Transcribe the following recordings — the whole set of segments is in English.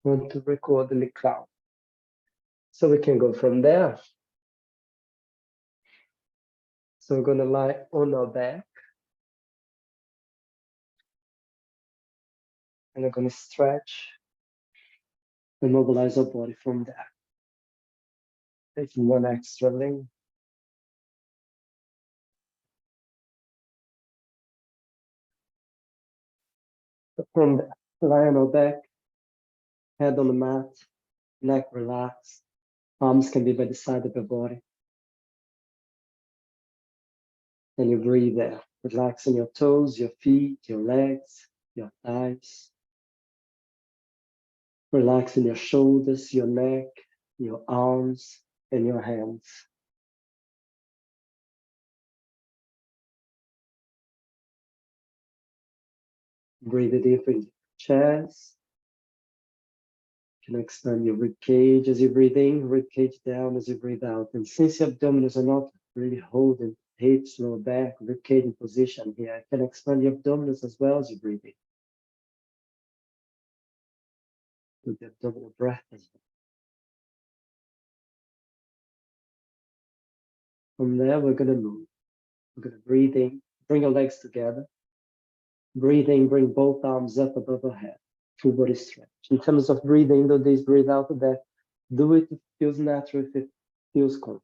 want to record the count. So we can go from there. So we're going to lie on our back. And we're going to stretch and mobilize our body from there. Taking one extra length. From there, lie on our back, head on the mat, neck relaxed. Arms can be by the side of your body. And you breathe there, relaxing your toes, your feet, your legs, your thighs. Relaxing your shoulders, your neck, your arms, and your hands. Breathe deep in your chest. You can expand your rib cage as you breathe in, rib cage down as you breathe out. And since your abdominals are not really holding hips, lower back, rib cage in position here, you can expand your abdominals as well as you breathe in. With the abdominal breath as well. From there, we're going to move. We're going to breathe in, bring your legs together. Breathe in, bring both arms up above our head. Full body stretch. In terms of breathing, do this, breathe out of that. Do it if it feels natural, if it feels comfortable.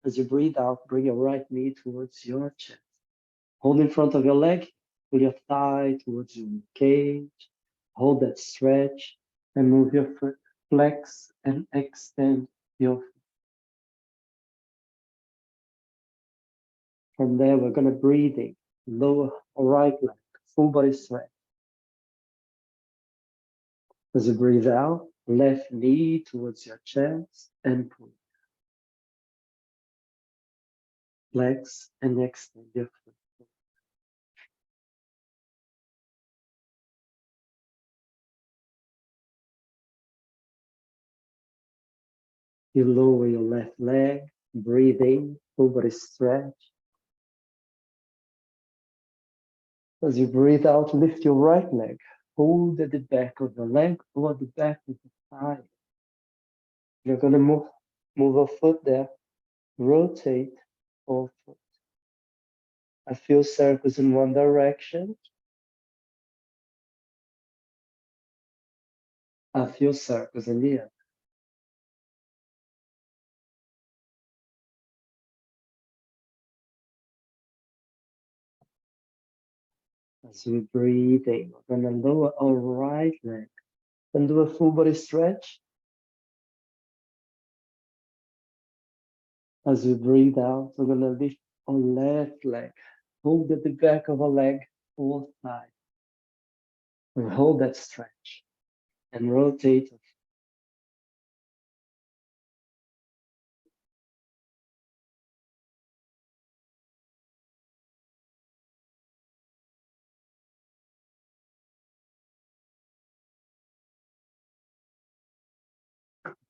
As you breathe out, bring your right knee towards your chest. Hold in front of your leg, pull your thigh towards your cage. Hold that stretch and move your foot. Flex and extend your foot. From there, we're going to breathe in. Lower right leg, full body stretch. As you breathe out, left knee towards your chest and pull. Flex and extend your foot. You lower your left leg, breathe in, full body stretch. As you breathe out, lift your right leg, hold at the back of the leg or the back of the thigh. You're going to move a foot there, rotate our foot. I feel circles in one direction. I feel circles in the other. As we breathe in, we're going to lower our right leg and do a full body stretch. As we breathe out, we're going to lift our left leg, hold at the back of our leg or thigh. And hold that stretch and rotate it.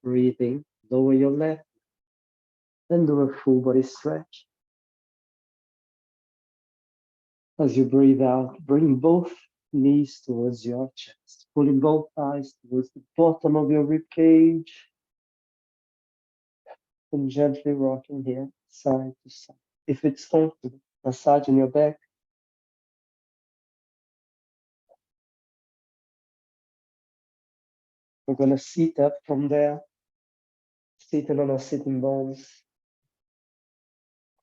Breathing, lower your left, then do a full body stretch. As you breathe out, bring both knees towards your chest, pulling both thighs towards the bottom of your rib cage, and gently rocking here, side to side. If it's comfortable, massaging your back. We're going to sit up from there, sitting on our sitting bones,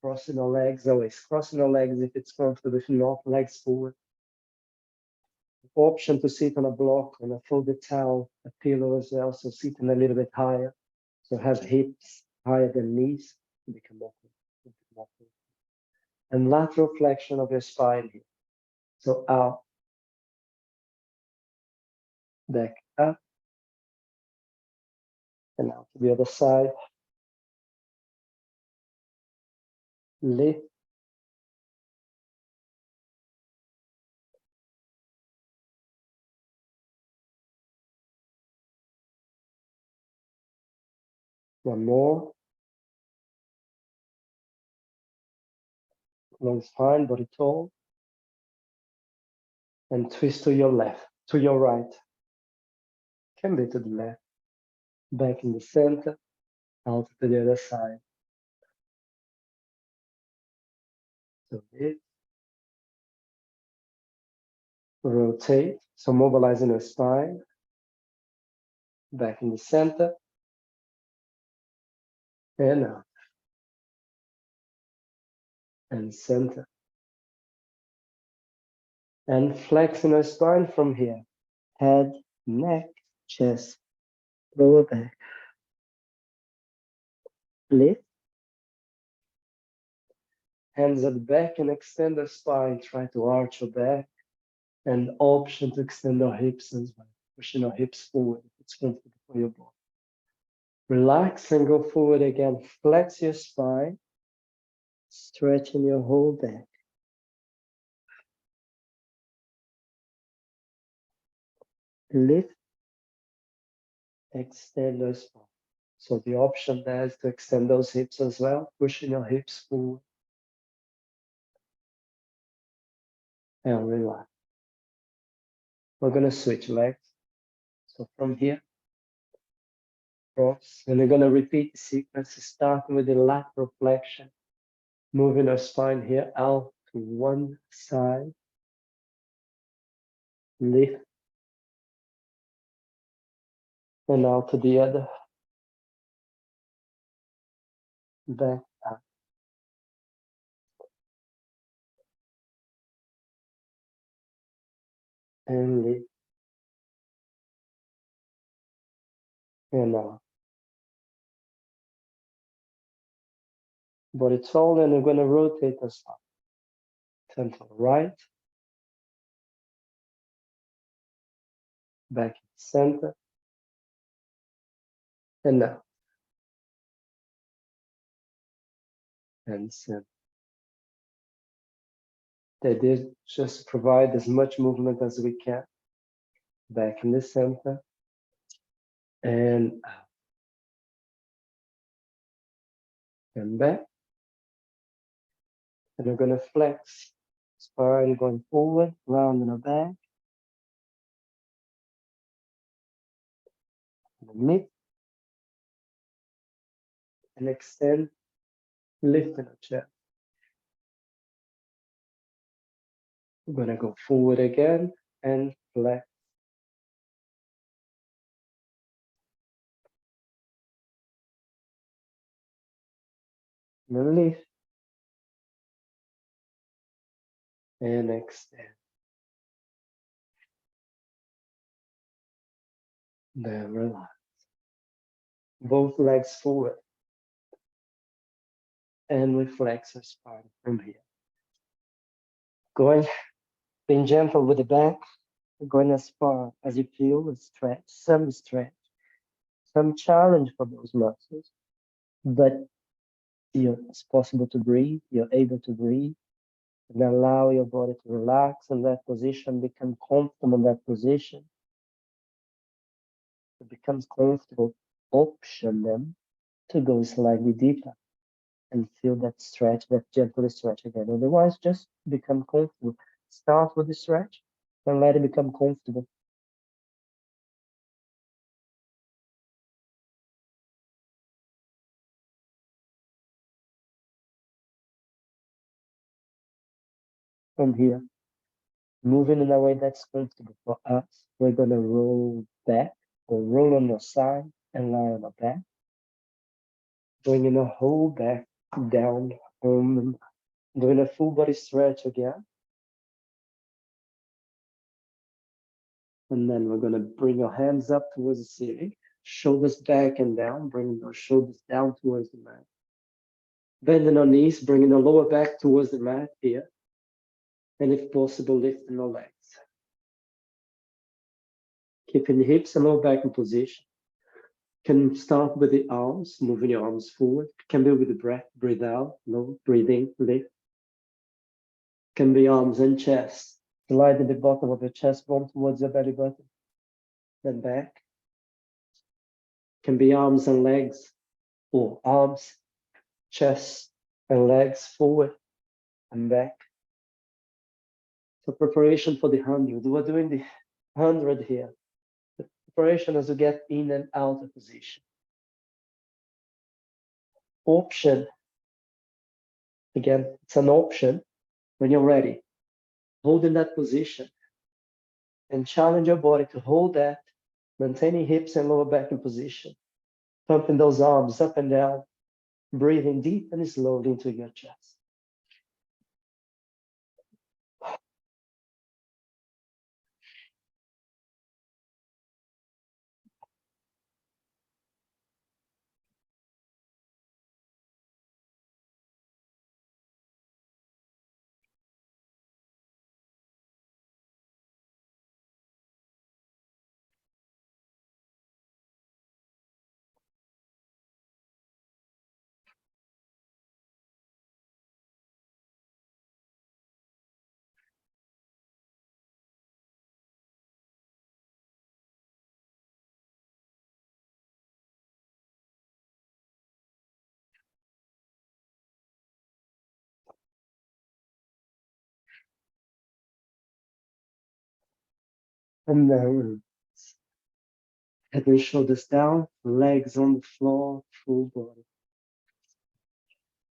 crossing our legs, always crossing our legs if it's comfortable, if not, legs forward. Option to sit on a block, on a folded towel, a pillow as well, so sitting a little bit higher, so have hips higher than knees to become more comfortable. And lateral flexion of your spine here. So out, back up, and out to the other side. Lift. One more. Long spine, body tall. And twist to your left, to your right. Can be to the left, back in the center, out to the other side. So this, rotate, so mobilizing the spine, back in the center, and out, and center. And flexing the spine from here, head, neck, chest, lower back. Lift, hands at the back and extend the spine. Try to arch your back, and option to extend our hips as well. Pushing our hips forward if it's comfortable for your body. Relax and go forward again. Flex your spine, stretching your whole back. Lift, extend your spine. So the option there is to extend those hips as well, pushing your hips forward. And relax. We're going to switch legs. So from here, cross, and we're going to repeat the sequence, starting with the lateral flexion, moving our spine here out to one side, lift, and out to the other, back up. And lift, and out. But it's all, and we're going to rotate us up. Turn to the right, back in the center, and out. And center. The idea is just provide as much movement as we can. Back in the center, and out. And back. And we're going to flex. Spine going forward, round in the back. And lift. And extend, lift in the chest. We're going to go forward again and flex. And lift. And extend. Then relax. Both legs forward. And we flex our spine from here. Being gentle with the back. Going as far as you feel a stretch, some challenge for those muscles, but it's possible to breathe, you're able to breathe, and allow your body to relax in that position, become comfortable in that position. It becomes comfortable, option them to go slightly deeper and feel that stretch, that gentle stretch again. Otherwise, just become comfortable. Start with the stretch and let it become comfortable. From here, moving in a way that's comfortable for us, we're going to roll back or roll on your side and lie on the back. Bringing the whole back down, doing a full body stretch again. And then we're going to bring your hands up towards the ceiling, shoulders back and down, bringing your shoulders down towards the mat. Bending our knees, bringing the lower back towards the mat here. And if possible, lifting our legs. Keeping the hips and lower back in position. Can start with the arms, moving your arms forward. Can be with the breath, breathe out, no, breathe in, lift. Can be arms and chest. Sliding the bottom of your chest bone towards your belly button. Then back. Can be arms and legs, or arms, chest, and legs forward and back. So preparation for the 100. We're doing the 100 here. preparation as you get in and out of position. Option, again, it's an option when you're ready. Hold in that position and challenge your body to hold that, maintaining hips and lower back in position. Pumping those arms up and down, breathing deep and slowly into your chest. And then head and shoulders down, legs on the floor, full body.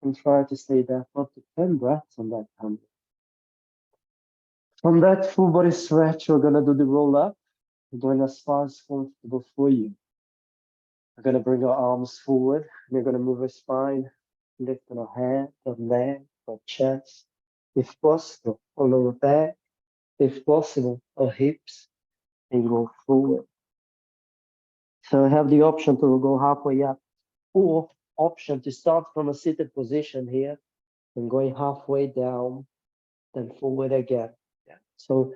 And try to stay there for up to 10 breaths on that hand. From that full body stretch, we're gonna do the roll up. We're going as far as comfortable for you. We're gonna bring our arms forward. We're gonna move our spine, lifting our head, our leg, our chest, if possible, our lower back, if possible, our hips, and go forward. So I have the option to go halfway up, or option to start from a seated position here and going halfway down, then forward again. Yeah. So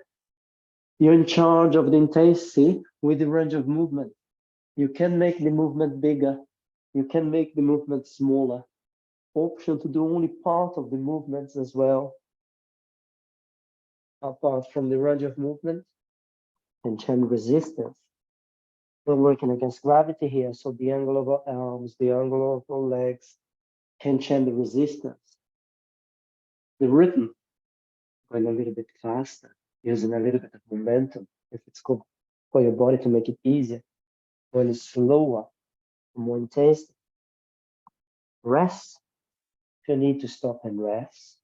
you're in charge of the intensity with the range of movement. You can make the movement bigger. You can make the movement smaller. Option to do only part of the movements as well, apart from the range of movement, and chain resistance. We're working against gravity here, so the angle of our arms, the angle of our legs can change the resistance. The rhythm going a little bit faster, using a little bit of momentum, if it's good for your body to make it easier. When it's slower, more intense, rest. If you need to stop and rest,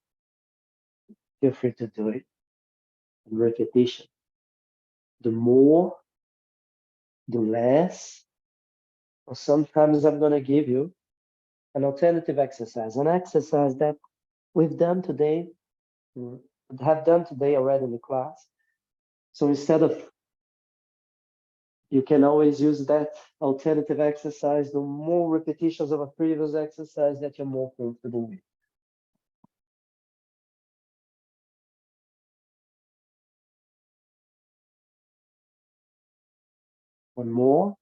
feel free to do it. And repetition. The more, the less, or sometimes I'm going to give you an alternative exercise, an exercise that we've done today, have done today already in the class. So instead of, you can always use that alternative exercise, the more repetitions of a previous exercise that you're more comfortable with. One more.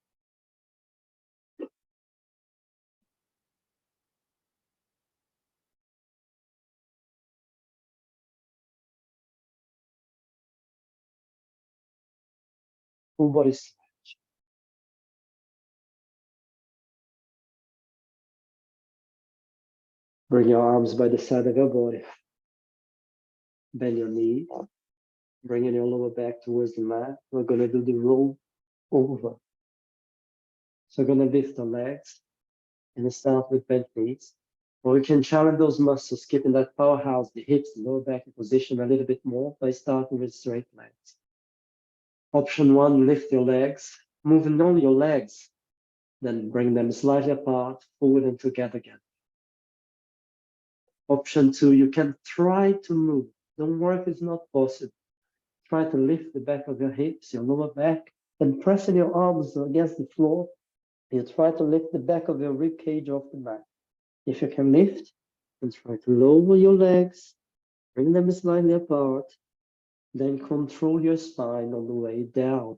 Full body stretch. Bring your arms by the side of your body. Bend your knee. Bringing your lower back towards the mat. We're going to do the roll over. So we're going to lift the legs and start with bent knees. Or we can challenge those muscles, keeping that powerhouse, the hips, the lower back in position a little bit more by starting with straight legs. Option one, lift your legs, moving only your legs, then bring them slightly apart, forward and together again. Option two, you can try to move. Don't worry if it's not possible. Try to lift the back of your hips, your lower back, and pressing your arms against the floor. You try to lift the back of your rib cage off the mat. If you can lift, then try to lower your legs, bring them slightly apart, then control your spine on the way down.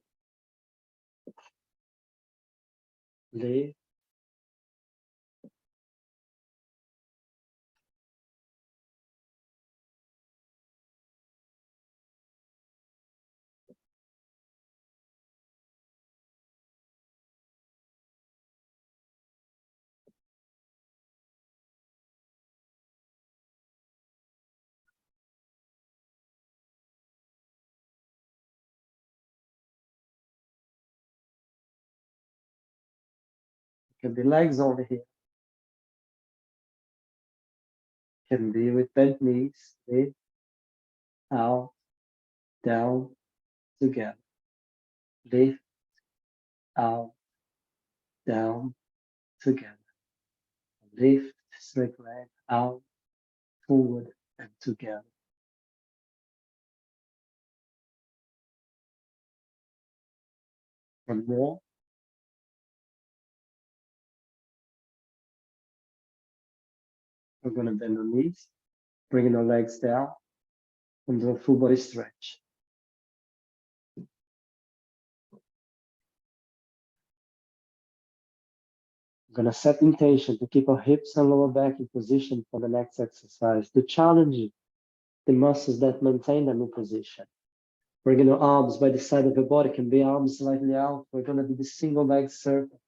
Lift. Can be legs only here. Can be with bent knees, lift, out, down, together. Lift, out, down, together. Lift, straight leg, out, forward, and together. One more. We're going to bend the knees, bringing the legs down, and do a full body stretch. We're going to set intention to keep our hips and lower back in position for the next exercise. To challenge the muscles that maintain them in position. Bringing your arms by the side of your body, can be arms slightly out. We're going to do the single leg circle.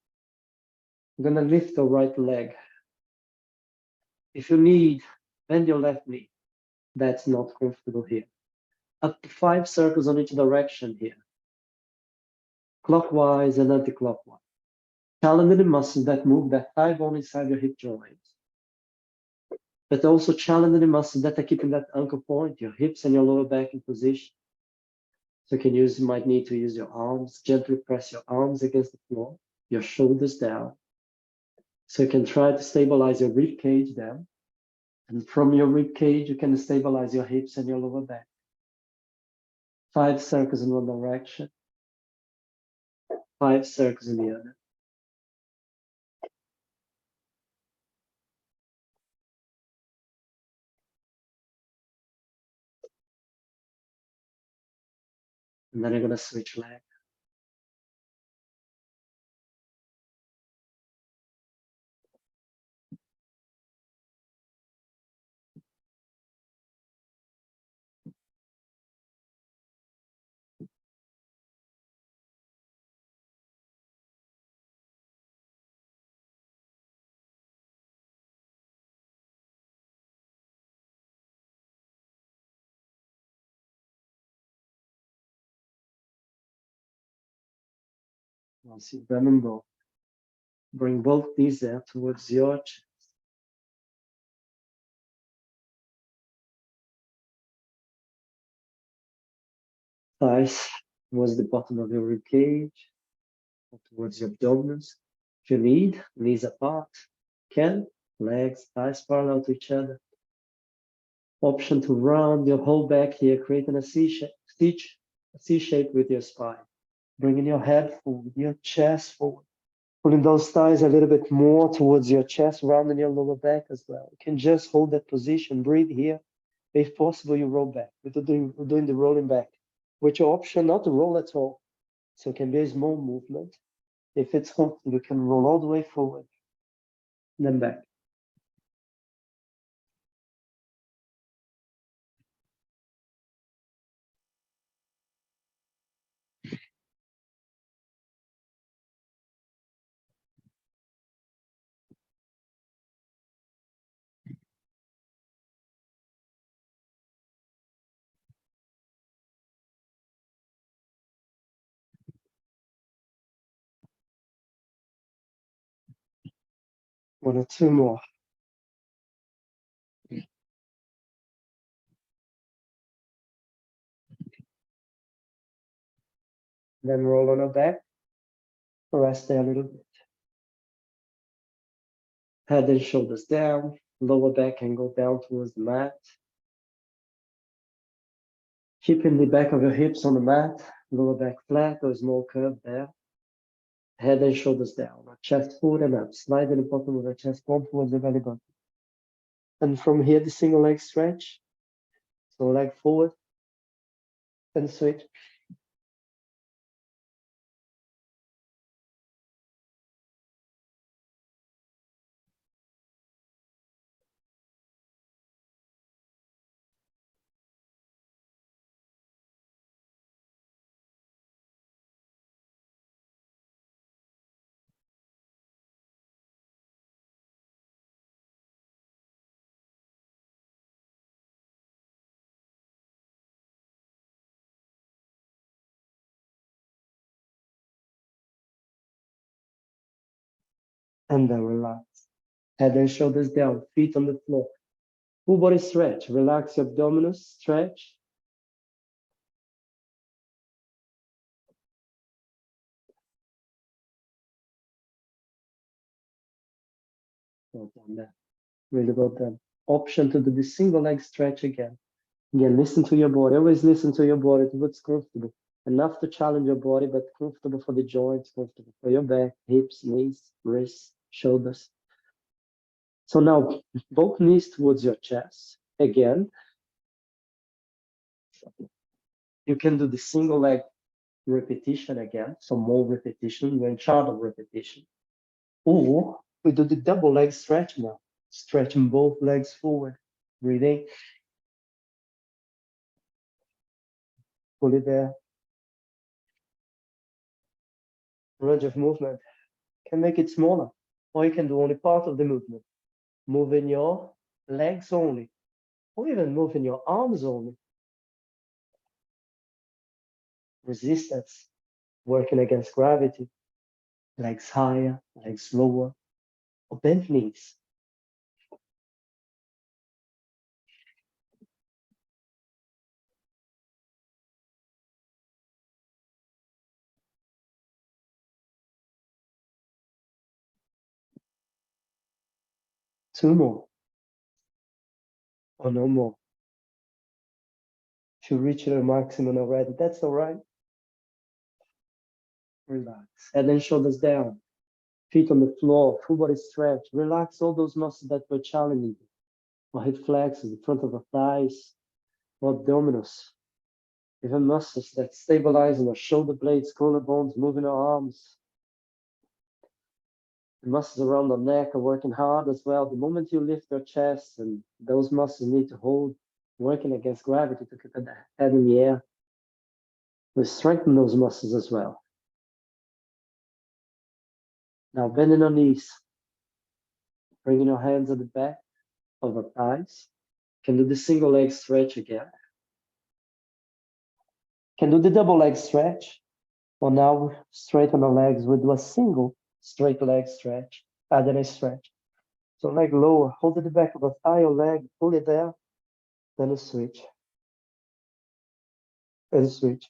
We're going to lift the right leg. If you need, bend your left knee. That's not comfortable here. Up to 5 circles on each direction here. Clockwise and anti-clockwise. Challenge the muscles that move that thigh bone inside your hip joints. But also challenge the muscles that are keeping that ankle point, your hips and your lower back in position. So you might need to use your arms, gently press your arms against the floor, your shoulders down. So you can try to stabilize your rib cage down. And from your rib cage, you can stabilize your hips and your lower back. 5 circles in one direction, 5 circles in the other. And then you're going to switch leg. Once you've done them both, bring both knees down towards your chest. Thighs towards the bottom of your rib cage, or towards your abdominals. If you need, knees apart. Can, legs, thighs parallel to each other. Option to round your whole back here, creating a C shape with your spine. Bringing your head forward, your chest forward. Pulling those thighs a little bit more towards your chest, rounding your lower back as well. You can just hold that position, breathe here. If possible, you roll back. We're doing the rolling back. With your option not to roll at all. So it can be a small movement. If it's hot, you can roll all the way forward, then back. One or two more. Then roll on our back. Rest there a little bit. Head and shoulders down. Lower back can go down towards the mat. Keeping the back of your hips on the mat. Lower back flat or small curve there. Head and shoulders down. Chest forward and up. Sliding the bottom of the chest bone towards the belly button. And from here, the single leg stretch. So leg forward and switch. and then relax. Head and shoulders down, feet on the floor. Full body stretch. Relax your abdominals, stretch. Well done there. Really well done. Option to do the single leg stretch again. Again, listen to your body. Always listen to your body, to what's comfortable. Enough to challenge your body, but comfortable for the joints, comfortable for your back, hips, knees, wrists, shoulders. So now both knees towards your chest. Again, you can do the single leg repetition again. So more repetition, you're in charge of repetition. Or we do the double leg stretch now. Stretching both legs forward. Breathing. Pull it there. Range of movement. Can make it smaller. Or you can do only part of the movement. Moving your legs only. Or even moving your arms only. Resistance. Working against gravity. Legs higher, legs lower. Or bent knees. Two more. Or no more. If you reach your maximum already, that's all right. Relax. Head and shoulders down. Feet on the floor. Full body stretch. Relax all those muscles that were challenging you. Or hip flexors, the front of the thighs, or abdominals. Even muscles that stabilize in our shoulder blades, collarbones, moving our arms. The muscles around the neck are working hard as well. The moment you lift your chest, and those muscles need to hold, working against gravity to keep the head in the air. We strengthen those muscles as well. Now bending our knees, bringing your hands at the back of our thighs. Can do the single leg stretch again. Can do the double leg stretch. Or now straighten our legs. We do a single straight leg stretch, then a stretch. So leg lower, hold at the back of a thigh or leg, pull it there, then a switch. And a switch.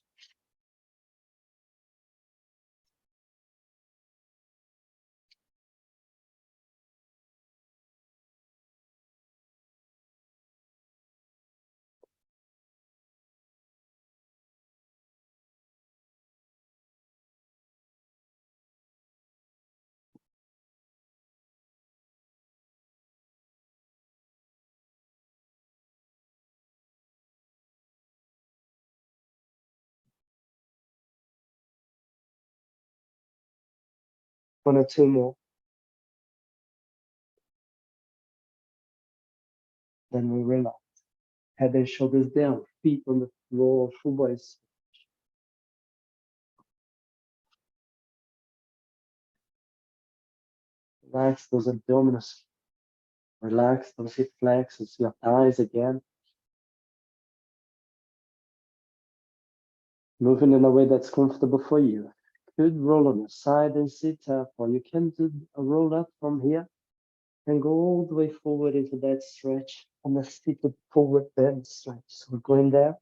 One or two more. Then we relax. Head and shoulders down, feet on the floor, full body. Relax those abdominals. Relax those hip flexors, your thighs again. Moving in a way that's comfortable for you. Could roll on your side and sit up, or you can do a roll up from here and go all the way forward into that stretch on the seated forward bend stretch. So we're going there.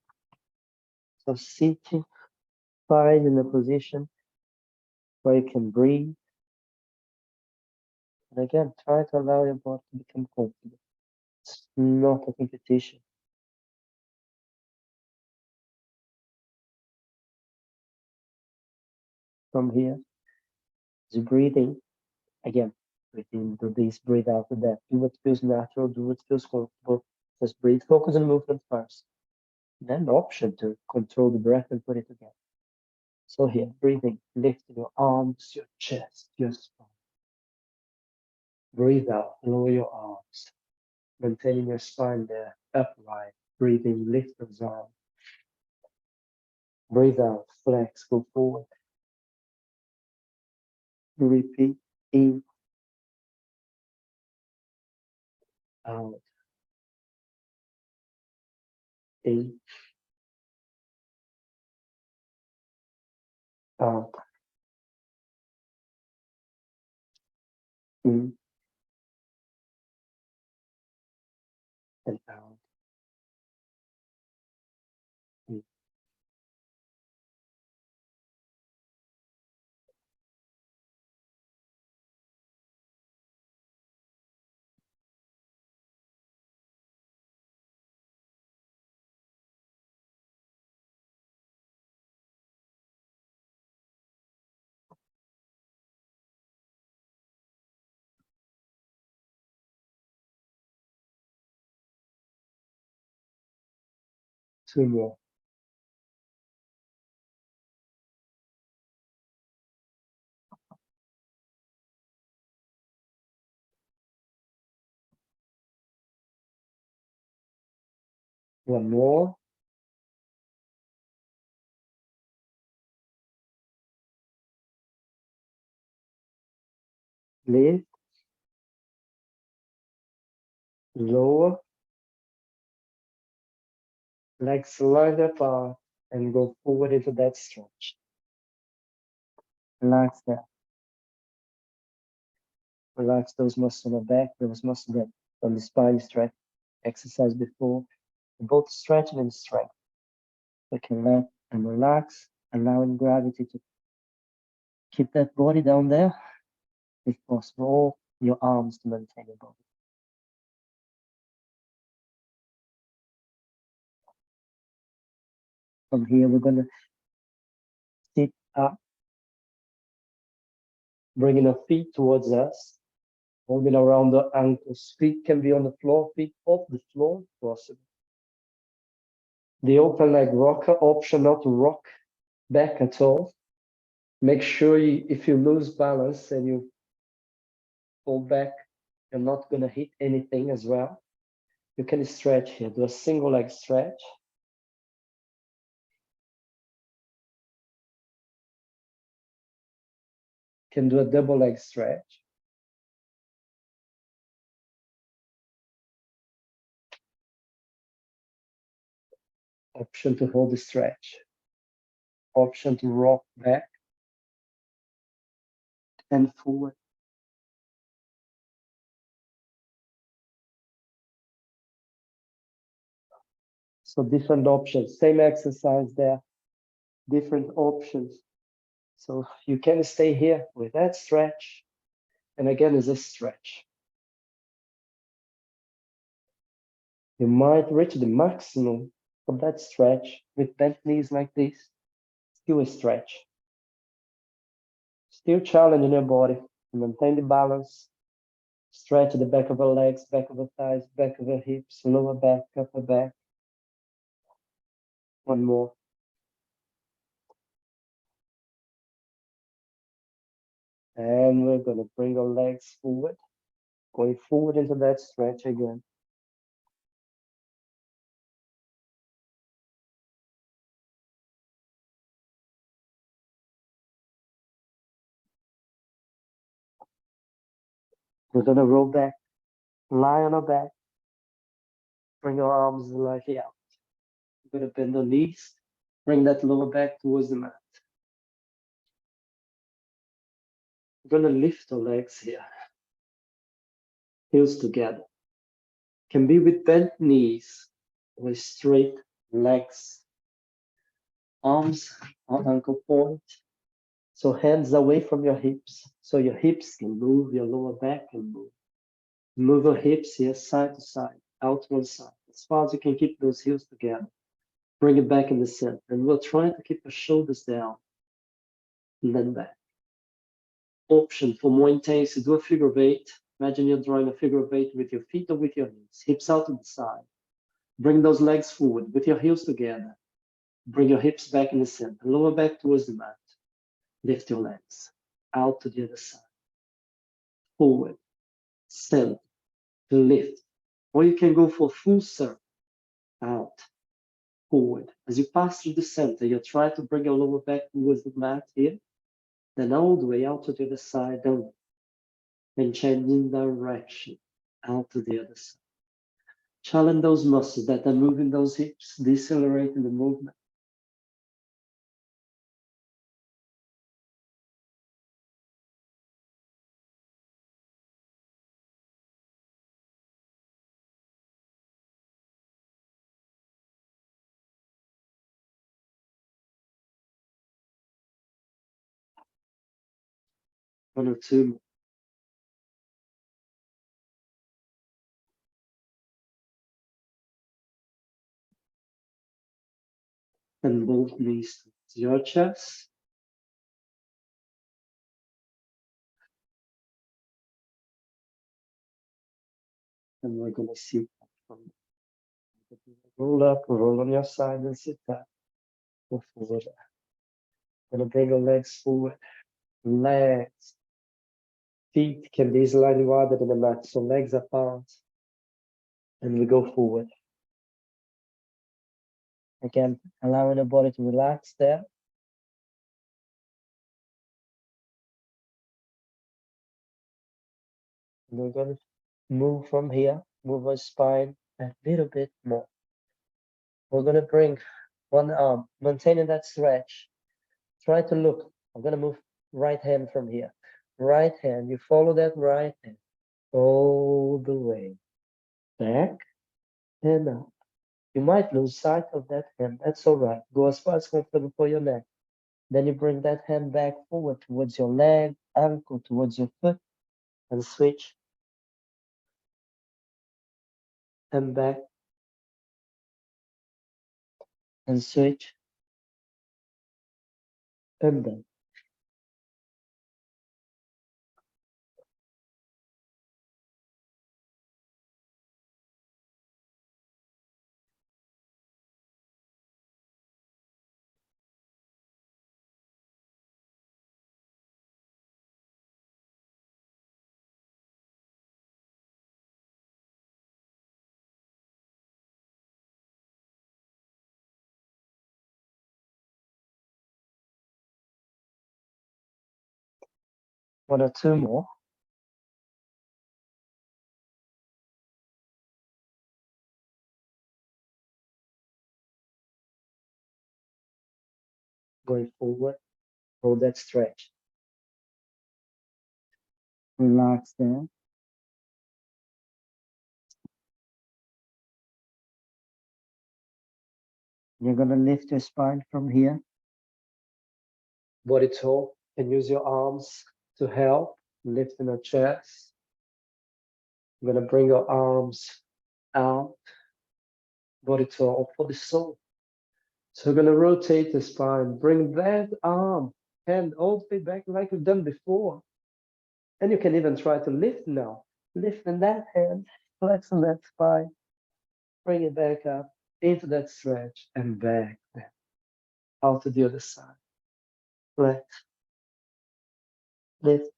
So sitting, find in a position where you can breathe. And again, try to allow your body to become comfortable. It's not a competition. From here, is breathing. Again, breathe in, do this, breathe out of that. Do what feels natural, do what feels comfortable. Just breathe, focus on movement first. Then the option to control the breath and put it together. So here, breathing, lifting your arms, your chest, your spine. Breathe out, lower your arms, maintaining your spine there, upright. Breathing, lift those arms. Breathe out, flex, go forward. Repeat, in, out, in, out. In and out. In. 2 more. One more. Lift, lower, legs slightly apart, and go forward into that stretch. Relax that. Relax those muscles on the back, those muscles that on the spine stretch. Exercise before, both stretching and strength. We can let and relax, allowing gravity to keep that body down there. If possible, your arms to maintain your body. From here, we're going to sit up, bringing our feet towards us, holding around the ankles. Feet can be on the floor, feet off the floor, possible. The open leg rocker, option not to rock back at all. Make sure if you lose balance and you fall back, you're not going to hit anything as well. You can stretch here, do a single leg stretch. Can do a double leg stretch. Option to hold the stretch. Option to rock back and forward. So different options, same exercise there, different options. So you can stay here with that stretch. And again, is a stretch. You might reach the maximum of that stretch with bent knees like this. Still a stretch. Still challenging your body. Maintain the balance. Stretch the back of the legs, back of the thighs, back of the hips, lower back, upper back. One more. And we're going to bring our legs forward, going forward into that stretch again. We're going to roll back, lie on our back, bring our arms slightly out. We're going to bend our knees, bring that lower back towards the mat. We're going to lift our legs here, heels together. Can be with bent knees or straight legs, arms on ankle point. So hands away from your hips, so your hips can move, your lower back can move. Move your hips here side to side, out one side, as far as you can keep those heels together. Bring it back in the center, and we'll try to keep the shoulders down, and then back. Option for more intense, do a figure of 8. Imagine you're drawing a figure of 8 with your feet or with your knees, hips out to the side. Bring those legs forward with your heels together. Bring your hips back in the center, lower back towards the mat. Lift your legs out to the other side. Forward, center, lift. Or you can go for full circle, out, forward. As you pass through the center, you try to bring your lower back towards the mat here, then all the way out to the other side, down, and changing direction, out to the other side. Challenge those muscles that are moving those hips, decelerating the movement. 1 or 2 more. And both knees to your chest. And we're going to sit up from roll up, roll on your side and sit up. Go forward. Gonna bring your legs forward. Legs. Feet can be slightly wider than the mat, so legs apart. And we go forward. Again, allowing the body to relax there. And we're gonna move from here, move our spine a little bit more. We're gonna bring one arm, maintaining that stretch. Try to look. I'm gonna move right hand from here. Right hand, you follow that right hand all the way back and up. You might lose sight of that hand. That's all right. Go as far as comfortable for your neck. Then you bring that hand back forward towards your leg, ankle, towards your foot, and switch. And back. And switch. And then. One or two more. Going forward. Hold that stretch. Relax there. You're gonna lift your spine from here. Body tall, and use your arms to help lifting the chest. You're gonna bring your arms out, body tall for the soul. So we're gonna rotate the spine, bring that arm, hand all the way back like we've done before. And you can even try to lift now. Lifting that hand, flexing that spine, bring it back up into that stretch and back out to the other side. Flex, lift.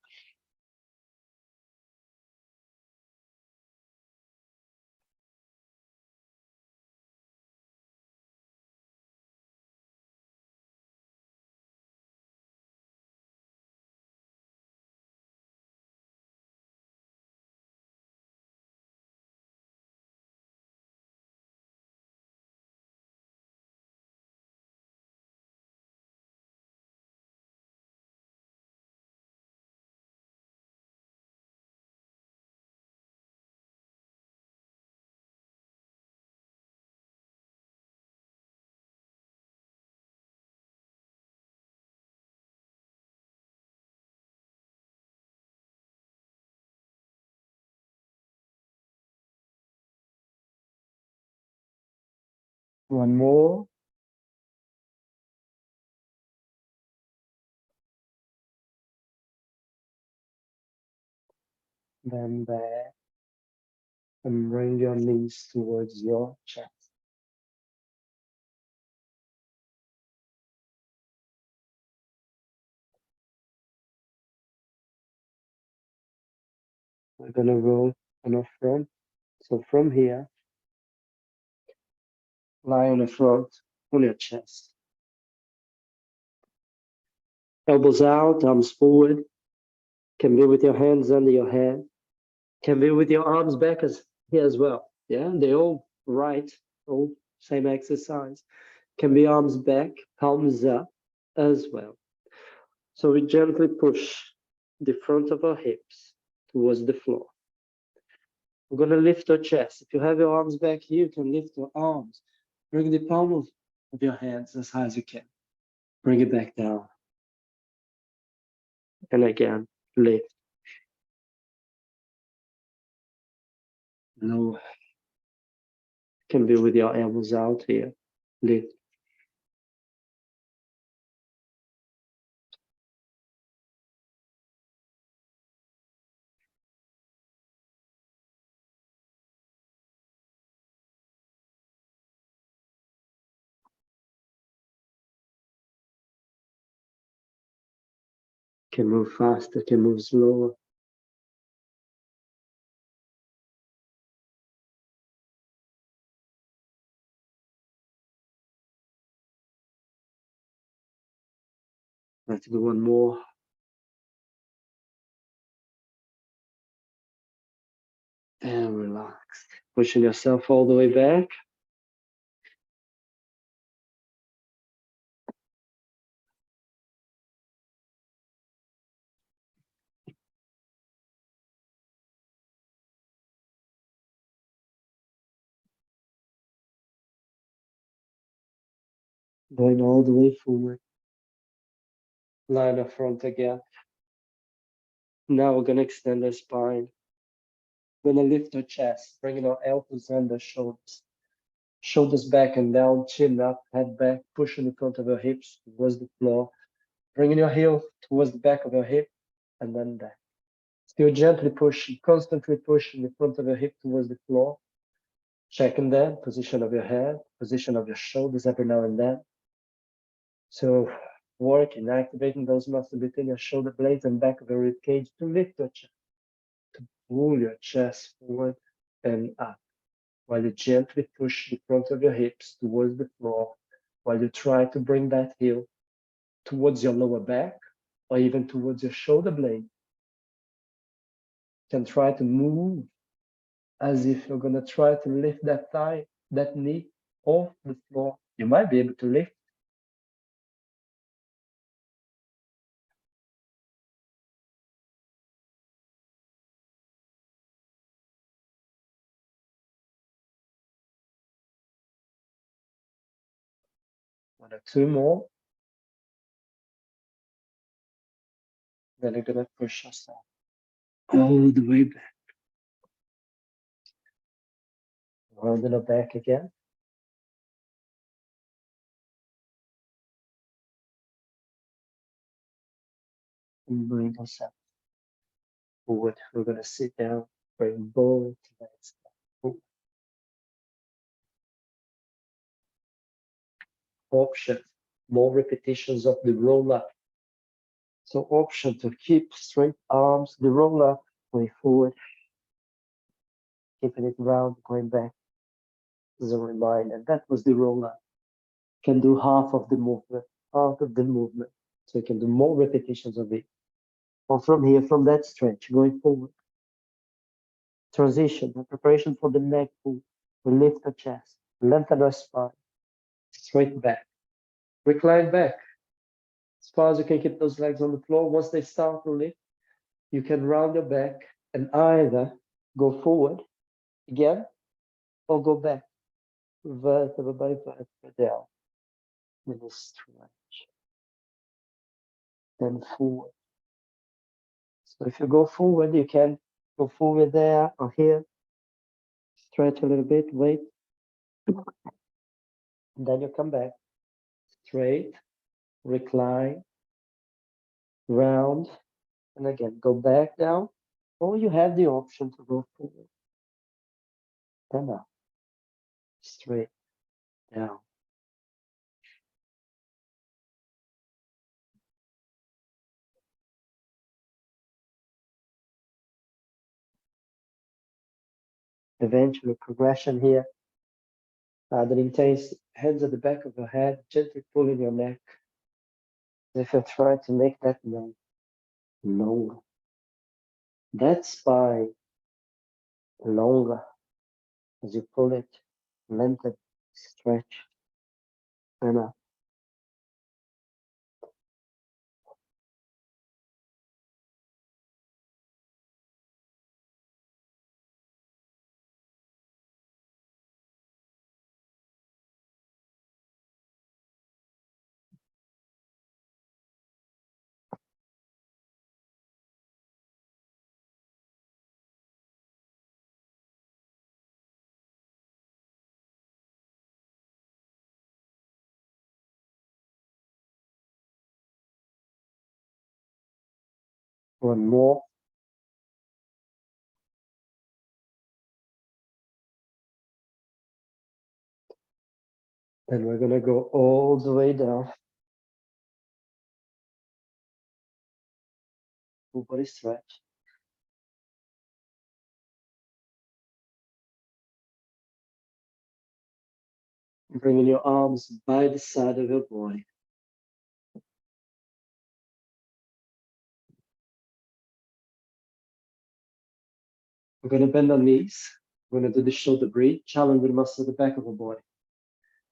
One more. Then back and bring your knees towards your chest. We're gonna roll on our front. So from here, lie on the front on your chest. Elbows out, arms forward. Can be with your hands under your head. Can be with your arms back as here as well. Yeah, they all right, all same exercise. Can be arms back, palms up as well. So we gently push the front of our hips towards the floor. We're gonna lift our chest. If you have your arms back here, you can lift your arms. Bring the palm of your hands as high as you can. Bring it back down. And again, lift, lower. Can be with your elbows out here, lift. Can move faster, can move slower. Let's do one more. And relax. Pushing yourself all the way back. Going all the way forward. Line up front again. Now we're gonna extend the spine. We're gonna lift our chest, bringing our elbows and the shoulders. Shoulders back and down, chin up, head back, pushing the front of your hips towards the floor. Bringing your heel towards the back of your hip and then back. Still gently pushing, constantly pushing the front of your hip towards the floor. Checking that position of your head, position of your shoulders every now and then. So working, activating those muscles between your shoulder blades and back of your rib cage to lift your chest, to pull your chest forward and up, while you gently push the front of your hips towards the floor, while you try to bring that heel towards your lower back or even towards your shoulder blade. You can try to move as if you're going to try to lift that thigh, that knee off the floor. You might be able to lift. One or two more. Then you're going to push yourself all the way back. Rounding it back again. And bring yourself forward. We're going to sit down, bring both legs forward. Option, more repetitions of the roll up. So option to keep straight arms, the roll up, going forward, keeping it round, going back as a reminder. That was the roll up. Can do half of the movement, half of the movement. So you can do more repetitions of it. Or from here, from that stretch, going forward. Transition, the preparation for the neck pull. We lift the chest, lengthen our spine, straight back, recline back. As far as you can keep those legs on the floor. Once they start to lift, you can round your back and either go forward again or go back, vertebra by vertebra down. Then a stretch, then forward. So if you go forward, you can go forward there or here, stretch a little bit, wait, and then you come back, straight, recline, round, and again, go back down, or you have the option to go forward, then up, straight, down. Eventually, progression here, that entails hands at the back of your head, gently pulling your neck, as if you're trying to make that neck longer. That spine longer as you pull it, lengthen, stretch, and up. One more. Then we're gonna go all the way down. Full body stretch. Bringing your arms by the side of your body. We're gonna bend our knees. We're gonna do the shoulder breathe, challenge the muscle at the back of our body.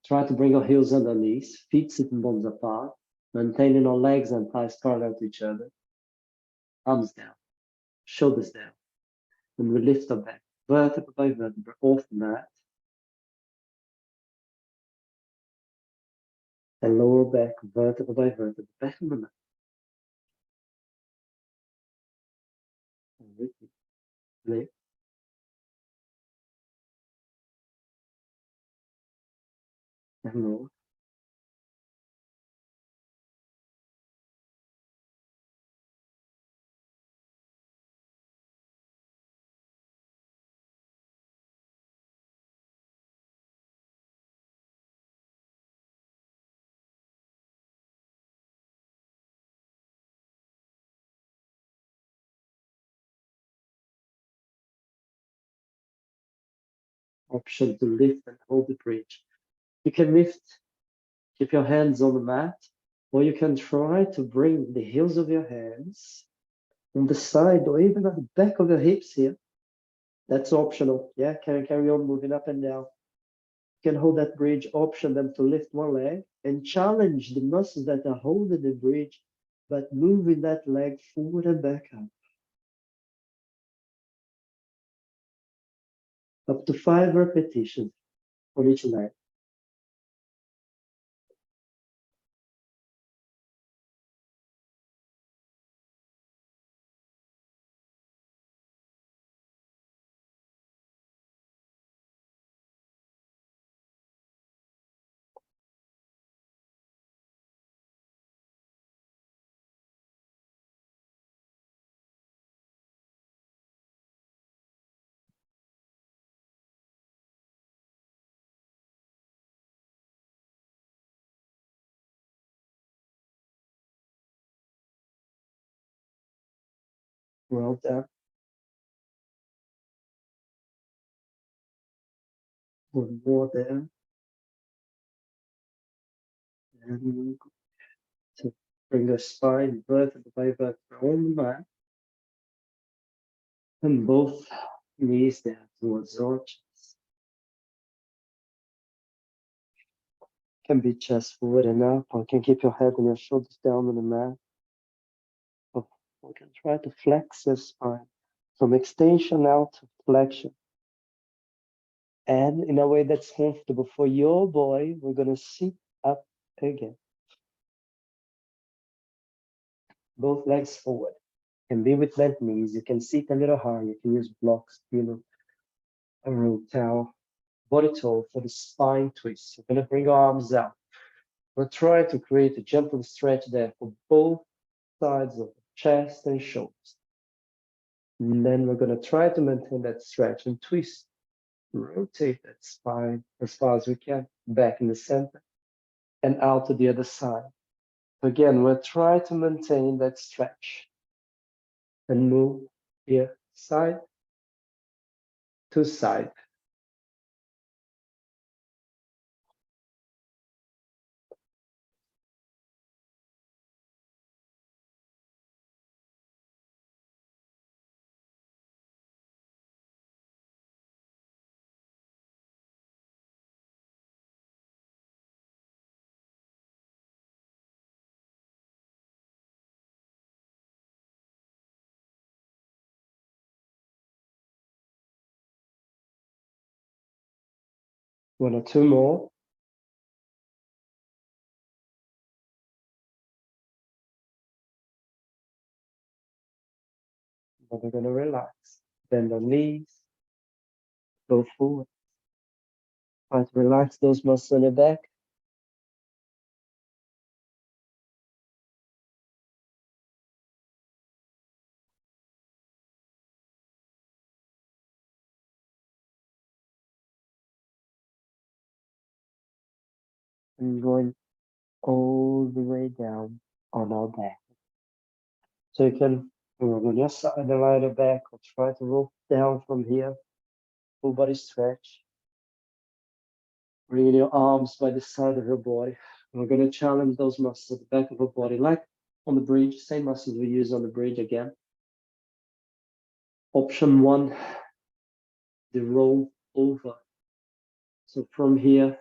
Try to bring our heels under knees, feet sitting bones apart, maintaining our legs and thighs parallel to each other. Arms down, shoulders down. And we lift our back, vertebra by vertebra, off the mat. And lower back, vertebra by vertebra, back on the mat. And repeat. Lift. And lower. Option to lift and hold the bridge. You can lift, keep your hands on the mat, or you can try to bring the heels of your hands on the side or even at the back of your hips here. That's optional. Yeah, can carry on moving up and down. You can hold that bridge, option them to lift one leg and challenge the muscles that are holding the bridge, but moving that leg forward and back up. Up to 5 repetitions on each leg. Well done. One more there. And to bring the spine vertebra by vertebra on the mat. And both knees down towards your chest. Can be chest forward and up, or you can keep your head and your shoulders down on the mat. Or you can try to flex your spine from extension out to flexion. And in a way that's comfortable for your body, we're going to sit up again. Both legs forward. Can be with bent knees. You can sit a little higher. You can use blocks, a roll towel, body toe for the spine twist. You're going to bring your arms out. We're trying to create a gentle stretch there for both sides of the chest and shoulders. And then we're going to try to maintain that stretch and twist. Rotate that spine as far as we can, back in the center and out to the other side. Again, we'll try to maintain that stretch and move here, side to side. One or two more. Then we're going to relax. Bend our knees, go forward. Try to relax those muscles in the back. and going all the way down on our back. So you can roll on your side and lie the back, or try to roll down from here. Full body stretch. Bringing your arms by the side of your body. We're going to challenge those muscles at the back of our body, like on the bridge, same muscles we use on the bridge again. Option 1, the roll over. So from here,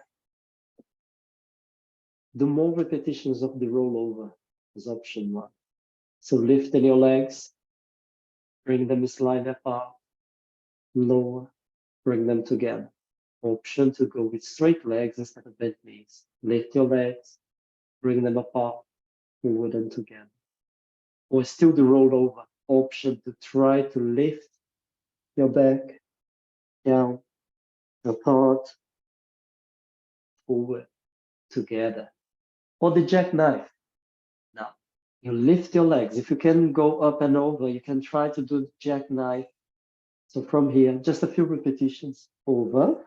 do more repetitions of the roll over is option 1. So lifting your legs, bring them slightly apart, lower, bring them together. Option to go with straight legs instead of bent knees. Lift your legs, bring them apart, forward and together. Or still the roll over. Option to try to lift your back, down, apart, forward, together. Or the jackknife. Now, you lift your legs. If you can go up and over, you can try to do the jackknife. So from here, just a few repetitions, over.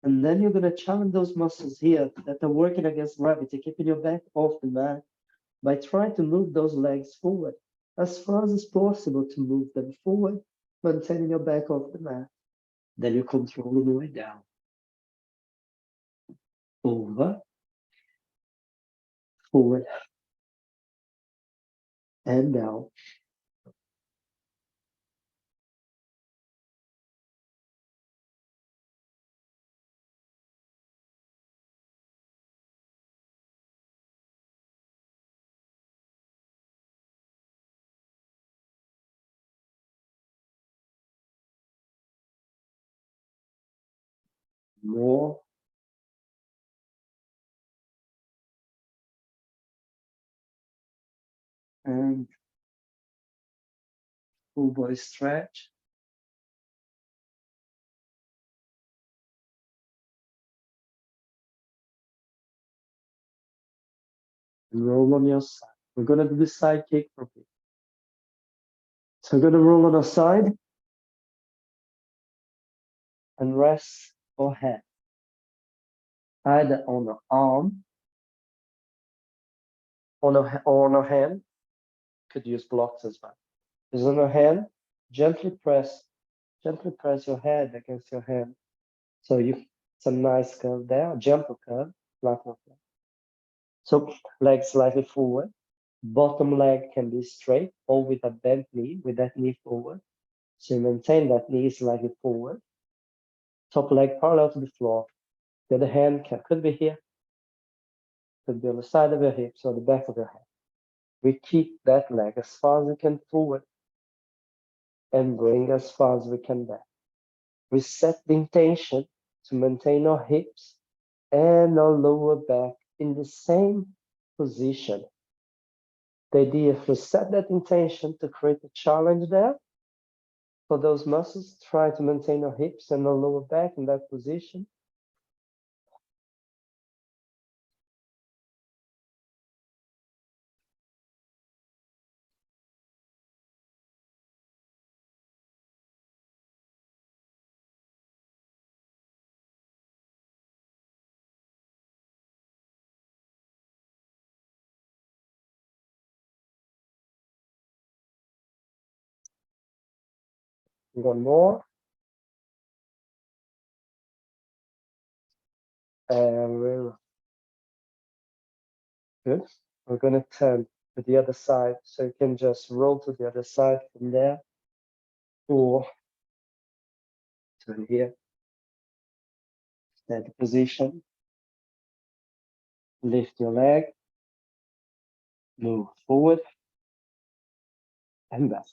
And then you're going to challenge those muscles here that are working against gravity, keeping your back off the mat, by trying to move those legs forward as far as possible, to move them forward, maintaining your back off the mat. Then you control the way down. Over, forward, and down. More. And full body stretch. And roll on your side. We're going to do the side kick from here. So we're going to roll on our side and rest our head either on our arm, or on our hand. Could use blocks as well. Is on our hand, gently press your head against your hand. So it's a nice curve there, a gentle curve, flat. So legs slightly forward. Bottom leg can be straight or with a bent knee, with that knee forward. So you maintain that knee slightly forward. Top leg parallel to the floor. The other hand could be here, could be on the side of your hips or the back of your head. We keep that leg as far as we can forward and bring as far as we can back. We set the intention to maintain our hips and our lower back in the same position. The idea is to set that intention to create a challenge there for those muscles. Try to maintain our hips and our lower back in that position. One more. And we're good. We're going to turn to the other side. So you can just roll to the other side from there, or turn here. Stand position. Lift your leg. Move forward and back.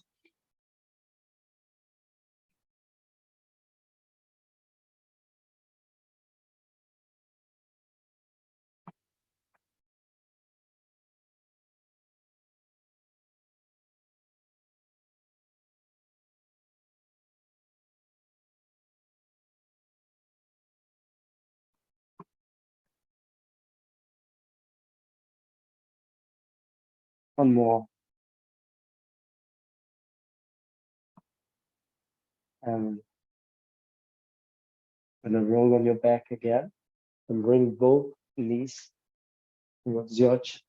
One more. And gonna roll on your back again and bring both knees towards your chest.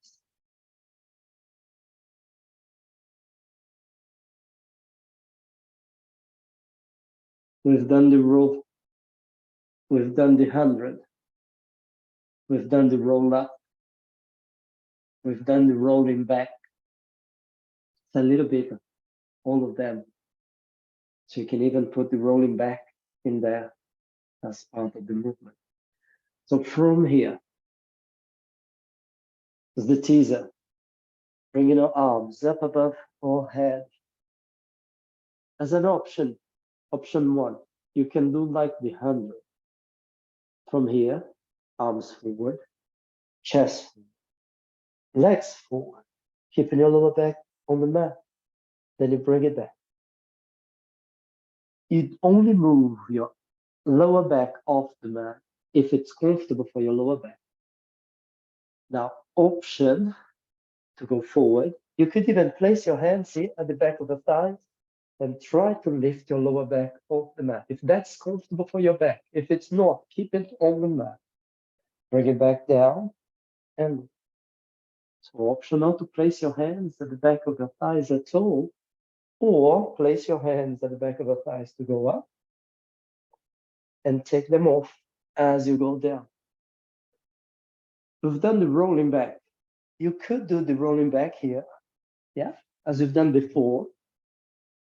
We've done the roll. We've done the 100. We've done the roll up. We've done the rolling back. It's a little bit of all of them. So you can even put the rolling back in there as part of the movement. So from here, is the teaser. Bringing our arms up above our head. As an option, option 1, you can do like the 100. From here, arms forward, chest forward, legs forward, keeping your lower back on the mat. Then you bring it back. You only move your lower back off the mat if it's comfortable for your lower back. Now, option to go forward, you could even place your hands here at the back of the thighs and try to lift your lower back off the mat. If that's comfortable for your back, if it's not, keep it on the mat. Bring it back down, and so optional to place your hands at the back of your thighs at all, or place your hands at the back of your thighs to go up and take them off as you go down. We've done the rolling back. You could do the rolling back here, yeah, as we've done before.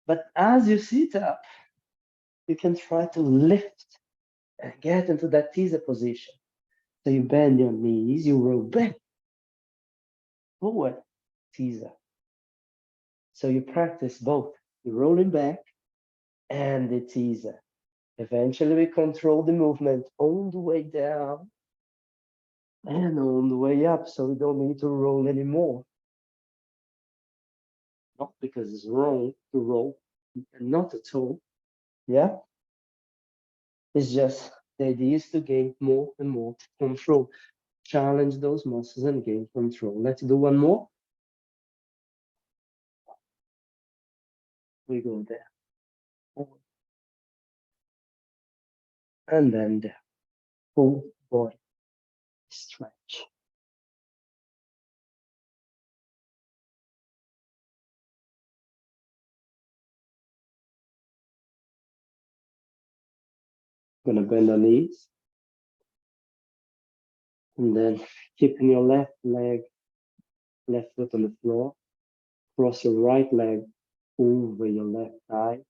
But as you sit up, you can try to lift and get into that teaser position. So you bend your knees, you roll back, forward, teaser. So you practice both the rolling back and the teaser. Eventually we control the movement all the way down and on the way up, so we don't need to roll anymore. Not because it's wrong to roll, not at all. Yeah? It's just the idea is to gain more and more control. Challenge those muscles and gain control. Let's do one more. We go there. And then there. Full body stretch. Gonna bend our knees. And then keeping your left leg, left foot on the floor. Cross your right leg over your left thigh.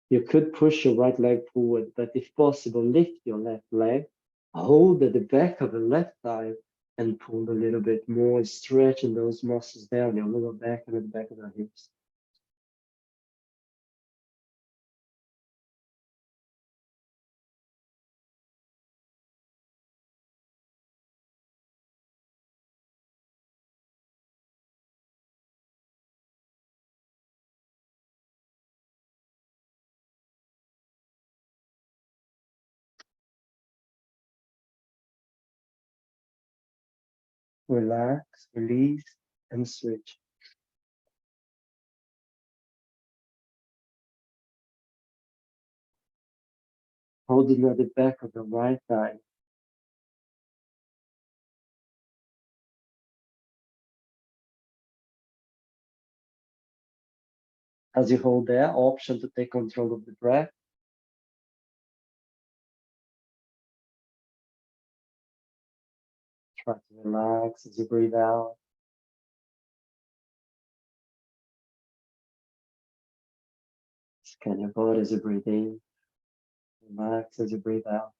You could push your right leg forward, but if possible, lift your left leg, hold at the back of the left thigh, and pull a little bit more, stretching those muscles down your lower back and at the back of the hips. Relax, release, and switch. Holding at the back of the right thigh. As you hold there, option to take control of the breath. Try to relax as you breathe out. Scan your body as you breathe in. Relax as you breathe out.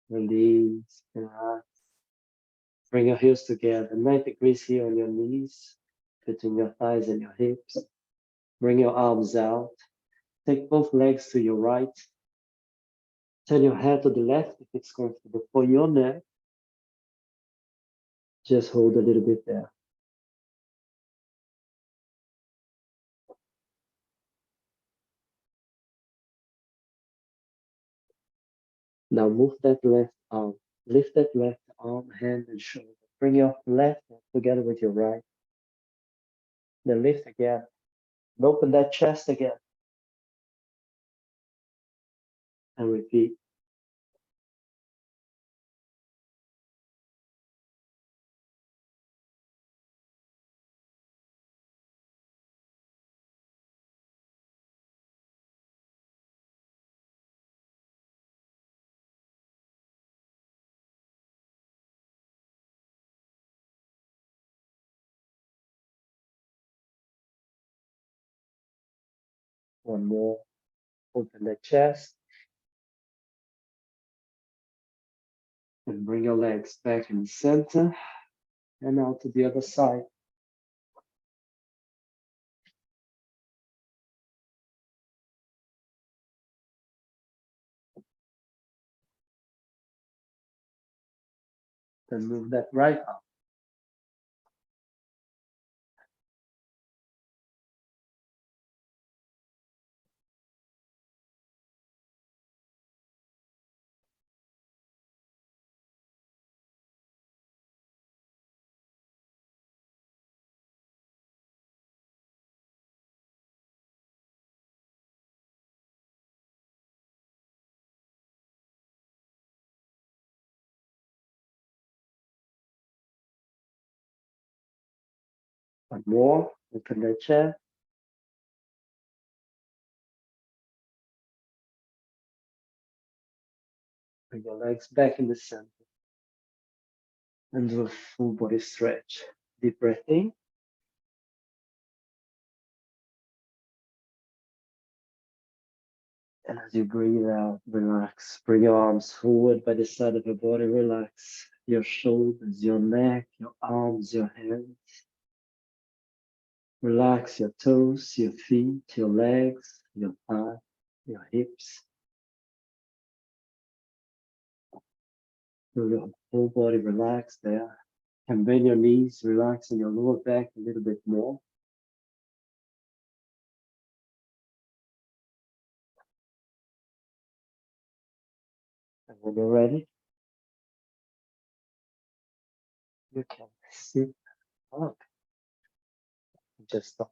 Release, relax. Bring your heels together, 90 degrees here on your knees, between your thighs and your hips. Bring your arms out. Take both legs to your right. Turn your head to the left if it's comfortable for your neck. Just hold a little bit there. Now move that left arm. Lift that left arm, hand, and shoulder. Bring your left hand together with your right. Then lift again. And open that chest again. And repeat. One more. Open the chest. And bring your legs back in the center. And out to the other side. Then move that right arm. One more. Open the chest. Bring your legs back in the center. And do a full body stretch. Deep breath in. And as you breathe out, relax. Bring your arms forward by the side of your body. Relax your shoulders, your neck, your arms, your hands. Relax your toes, your feet, your legs, your thighs, your hips. Feel your whole body relax there. And bend your knees, relaxing your lower back a little bit more. And when you're ready, you can sit up. Just stop